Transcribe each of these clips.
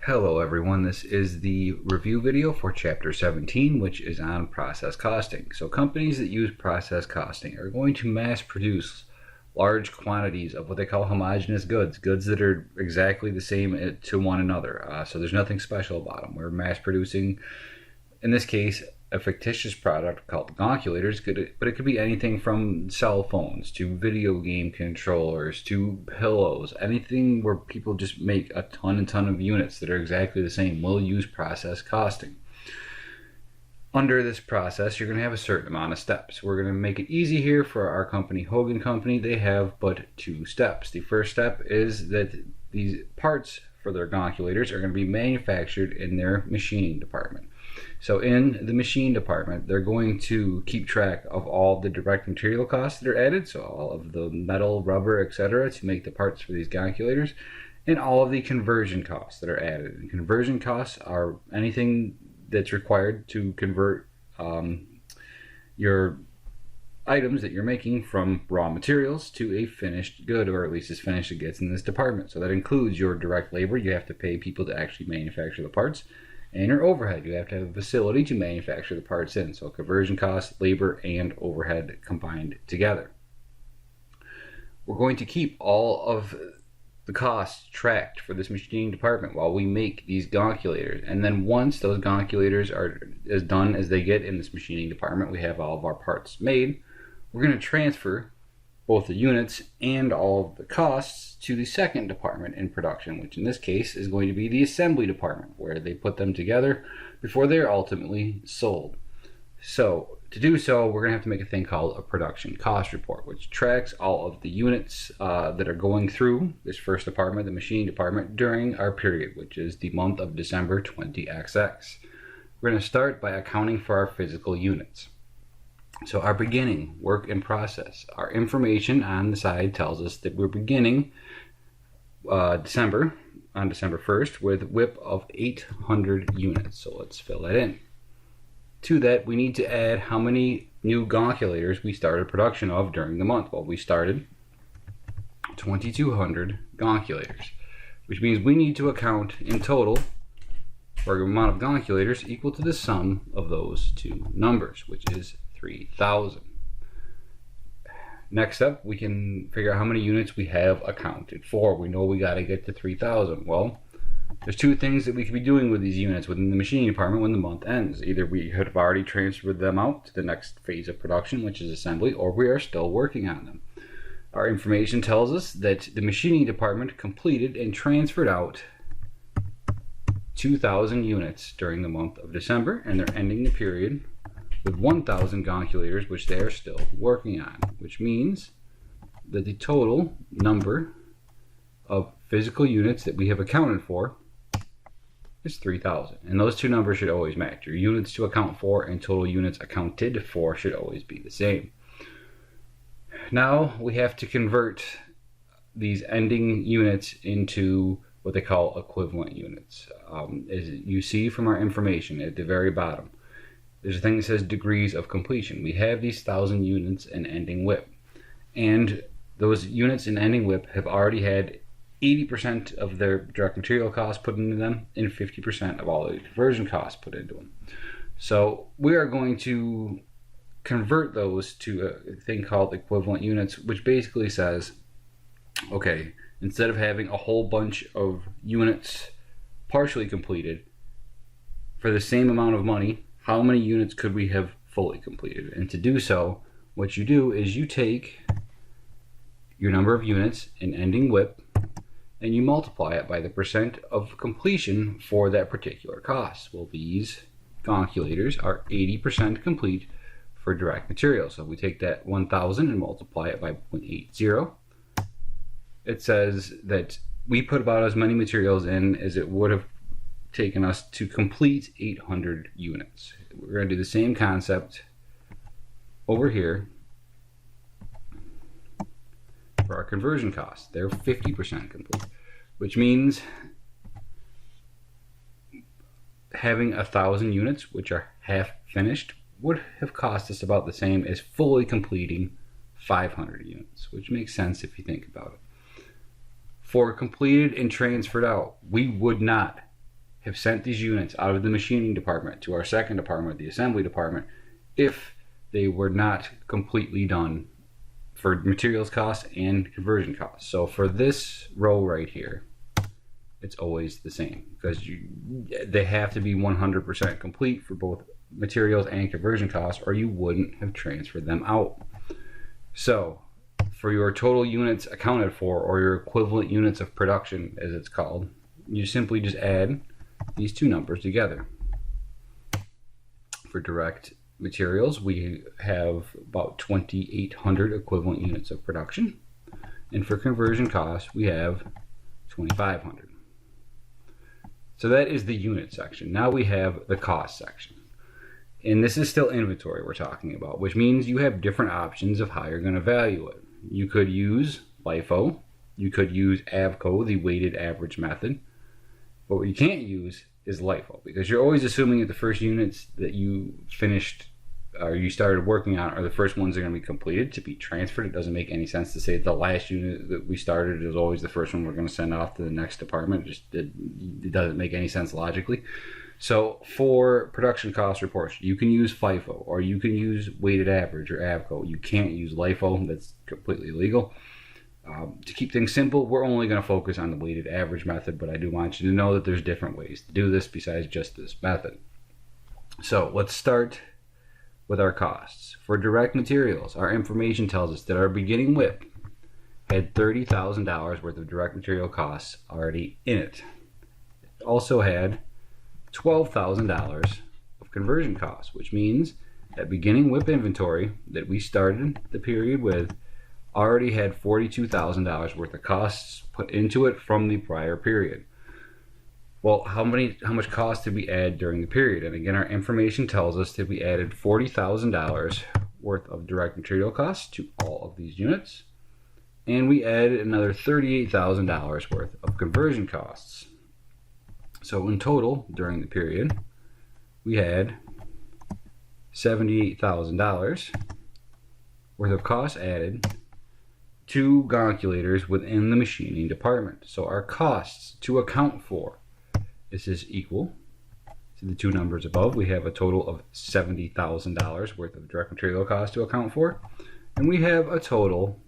Hello everyone, this is the review video for Chapter 17, which is on process costing. So companies that use process costing are going to mass produce large quantities of what they call homogeneous goods, goods that are exactly the same to one another. So there's nothing special about them. We're mass producing, in this case, a fictitious product called calculators, but it could be anything from cell phones to video game controllers to pillows. Anything where people just make a ton of units that are exactly the same will use process costing. Under this process, you're going to have a certain amount of steps. We're going to make it easy here for our company, Hogan Company. They have but 2 steps. The first step is that these parts for their calculators are going to be manufactured in their machining department. So in the machine department, they're going to keep track of all the direct material costs that are added, so all of the metal, rubber, etc., to make the parts for these calculators, and all of the conversion costs that are added. And conversion costs are anything that's required to convert your items that you're making from raw materials to a finished good, or at least as finished as it gets in this department. So that includes your direct labor. You have to pay people to actually manufacture the parts, and your overhead. You have to have a facility to manufacture the parts in. So conversion costs, labor, and overhead combined together. We're going to keep all of the costs tracked for this machining department while we make these calculators. And then once those calculators are as done as they get in this machining department, we have all of our parts made, we're going to transfer both the units and all of the costs to the second department in production, which in this case is going to be the assembly department, where they put them together before they're ultimately sold. So to do so, we're going to have to make a thing called a production cost report, which tracks all of the units that are going through this first department, the machining department, during our period, which is the month of December 20XX. We're going to start by accounting for our physical units. So our beginning, work in process. Our information on the side tells us that we're beginning on December 1st with a WIP of 800 units. So let's fill that in. To that, we need to add how many new calculators we started production of during the month. Well, we started 2,200 calculators, which means we need to account in total for an amount of calculators equal to the sum of those two numbers, which is 3,000. Next up, we can figure out how many units we have accounted for. We know we got to get to 3,000. Well, there's 2 things that we could be doing with these units within the machining department when the month ends. Either we have already transferred them out to the next phase of production, which is assembly, or we are still working on them. Our information tells us that the machining department completed and transferred out 2,000 units during the month of December, and they're ending the period with 1,000 calculators, which they are still working on, which means that the total number of physical units that we have accounted for is 3,000. And those 2 numbers should always match. Your units to account for and total units accounted for should always be the same. Now we have to convert these ending units into what they call equivalent units. As you see from our information at the very bottom, there's a thing that says degrees of completion. We have these 1,000 units in ending WIP, and those units in ending WIP have already had 80% of their direct material costs put into them and 50% of all the conversion costs put into them. So we are going to convert those to a thing called equivalent units, which basically says, okay, instead of having a whole bunch of units partially completed for the same amount of money, how many units could we have fully completed? And to do so, what you do is you take your number of units in ending WIP and you multiply it by the percent of completion for that particular cost. Well, these calculators are 80% complete for direct material. So if we take that 1,000 and multiply it by 0.80, it says that we put about as many materials in as it would have taken us to complete 800 units. We're going to do the same concept over here for our conversion costs. They're 50% complete, which means having 1,000 units, which are half finished, would have cost us about the same as fully completing 500 units, which makes sense if you think about it. For completed and transferred out, we would not have sent these units out of the machining department to our second department, the assembly department, if they were not completely done for materials costs and conversion costs. So for this row right here, it's always the same because they have to be 100% complete for both materials and conversion costs, or you wouldn't have transferred them out. So for your total units accounted for, or your equivalent units of production as it's called, you simply just add these two numbers together. For direct materials, we have about 2,800 equivalent units of production, and for conversion costs we have 2,500. So that is the unit section. Now we have the cost section, and this is still inventory we're talking about, which means you have different options of how you're going to value it. You could use LIFO, you could use AVCO, the weighted average method, but what you can't use is LIFO, because you're always assuming that the first units that you finished or you started working on are the first ones that are going to be completed to be transferred. It doesn't make any sense to say the last unit that we started is always the first one we're going to send off to the next department. It doesn't make any sense logically. So for production cost reports, you can use FIFO, or you can use weighted average or AVCO. You can't use LIFO. That's completely illegal. To keep things simple, we're only going to focus on the weighted average method, but I do want you to know that there's different ways to do this besides just this method. So let's start with our costs. For direct materials, our information tells us that our beginning WIP had $30,000 worth of direct material costs already in it. It also had $12,000 of conversion costs, which means that beginning WIP inventory that we started the period with already had $42,000 worth of costs put into it from the prior period. Well, how much cost did we add during the period? And again, our information tells us that we added $40,000 worth of direct material costs to all of these units, and we added another $38,000 worth of conversion costs. So in total, during the period, we had $78,000 worth of costs added to gonculators within the machining department. So our costs to account for, this is equal to the two numbers above. We have a total of $70,000 worth of direct material costs to account for, and we have a total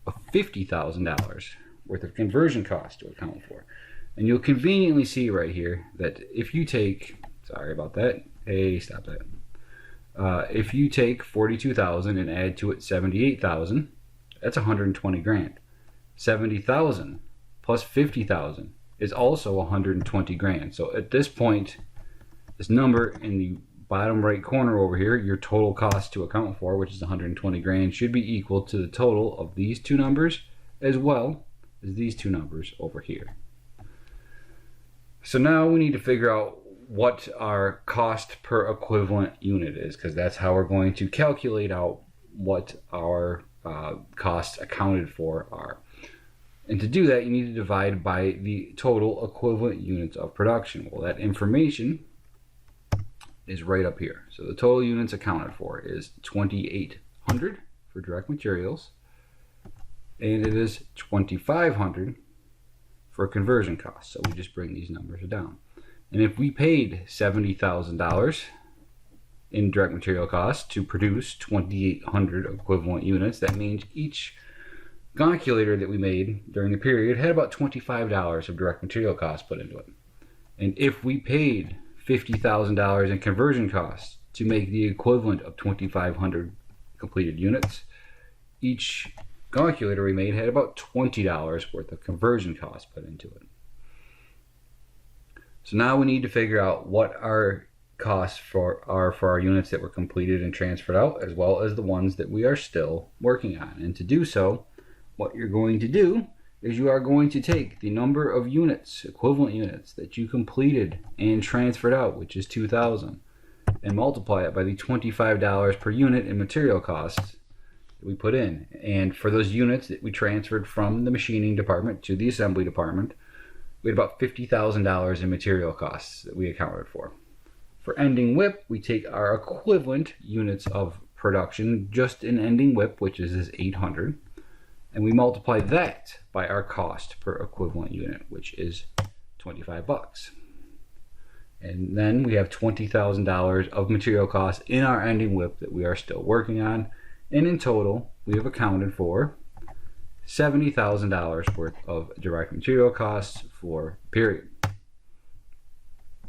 of $50,000 worth of conversion costs to account for. And you'll conveniently see right here that if you take, sorry about that, hey, stop that. If you take 42,000 and add to it 78,000, that's 120 grand. 70,000 plus 50,000 is also 120 grand. So at this point, this number in the bottom right corner over here, your total cost to account for, which is 120 grand, should be equal to the total of these two numbers as well as these two numbers over here. So now we need to figure out what our cost per equivalent unit is, because that's how we're going to calculate out what our costs accounted for are. And to do that, you need to divide by the total equivalent units of production. Well, that information is right up here. So the total units accounted for is 2,800 for direct materials, and it is 2,500 for conversion costs. So we just bring these numbers down. And if we paid $70,000 in direct material costs to produce 2,800 equivalent units, that means each gonculator that we made during the period had about $25 of direct material costs put into it. And if we paid $50,000 in conversion costs to make the equivalent of 2,500 completed units, each gonculator we made had about $20 worth of conversion costs put into it. So now we need to figure out what our costs for our units that were completed and transferred out, as well as the ones that we are still working on. And to do so, what you're going to do is you are going to take the number of units, equivalent units, that you completed and transferred out, which is 2,000, and multiply it by the $25 per unit in material costs that we put in. And for those units that we transferred from the machining department to the assembly department, we had about $50,000 in material costs that we accounted for. For ending WIP, we take our equivalent units of production just in ending WIP, which is 800, and we multiply that by our cost per equivalent unit, which is 25 bucks. And then we have $20,000 of material costs in our ending WIP that we are still working on. And in total, we have accounted for $70,000 worth of direct material costs for the period.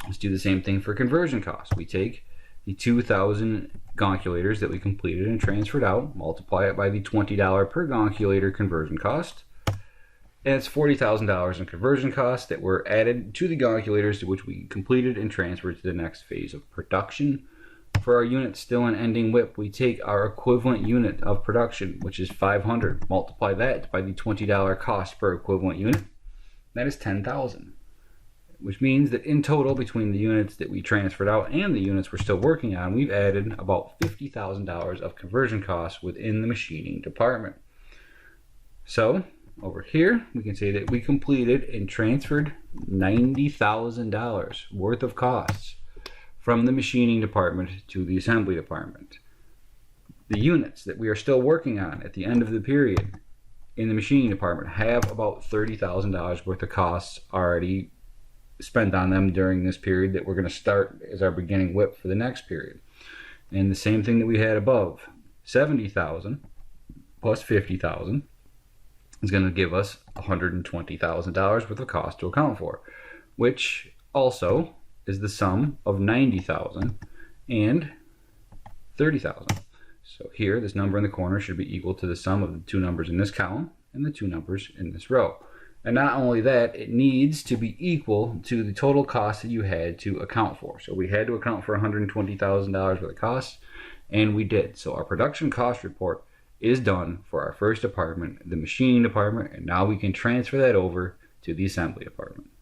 Let's do the same thing for conversion costs. We take the 2,000 gonculators that we completed and transferred out, multiply it by the $20 per gonculator conversion cost, and it's $40,000 in conversion costs that were added to the gonculators to which we completed and transferred to the next phase of production. For our units still in ending WIP, we take our equivalent unit of production, which is 500, multiply that by the $20 cost per equivalent unit. That is 10,000, which means that in total, between the units that we transferred out and the units we're still working on, we've added about $50,000 of conversion costs within the machining department. So over here, we can say that we completed and transferred $90,000 worth of costs from the machining department to the assembly department. The units that we are still working on at the end of the period in the machining department have about $30,000 worth of costs already spent on them during this period that we're going to start as our beginning WIP for the next period. And the same thing that we had above, 70,000 plus 50,000 is going to give us $120,000 worth of cost to account for, which also is the sum of 90,000 and 30,000. So here, this number in the corner should be equal to the sum of the two numbers in this column and the two numbers in this row. And not only that, it needs to be equal to the total cost that you had to account for. So we had to account for $120,000 worth of costs, and we did. So our production cost report is done for our first department, the machining department, and now we can transfer that over to the assembly department.